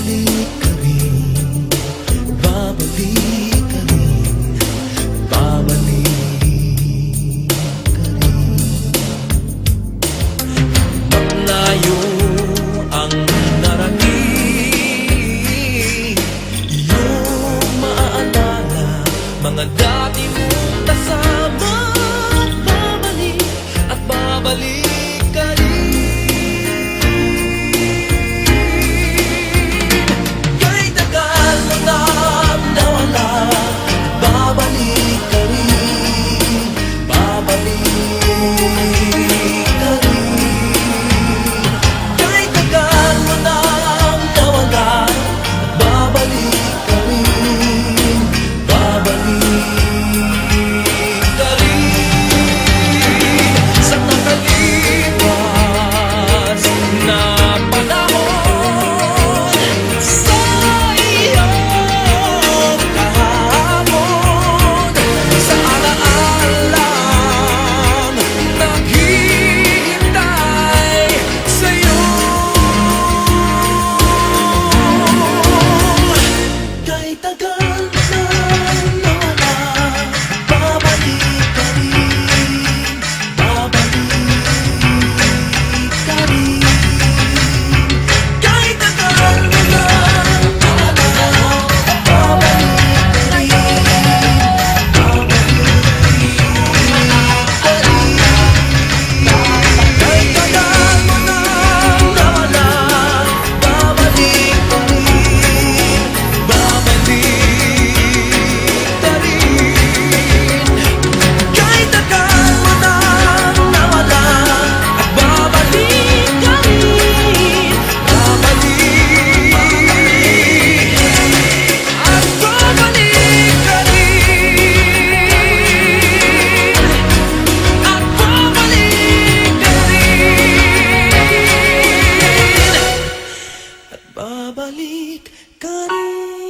babalik ka rin, babalik ka rin, babalik ka rin. Malayo ang narating, iyong maaalala mga dati mong kasama. Babalik at babalik ka rin. Kahit tagal mo na nawala, babalik ka rin, babalik ka rin. Kahit tagal mo na nawala, babalik ka rin, babalik ka rin. Sa nakalipas na panahon, sa iyong kahapon, sa alaalang naghihintay sa'yo. Kahit tagal na nawala, babalik ka rin, babalik ka rin. Kahit tagal mo na nawala, babalik ka rin, babalik ka rin. Kahit tagal mo na nawala, babalik ka rin, babalik ka rin. Kahit tagal mo na nawala, at babalik ka rin, babalik at babalik ka rin, at babalik ka rin, at babalik ka rin.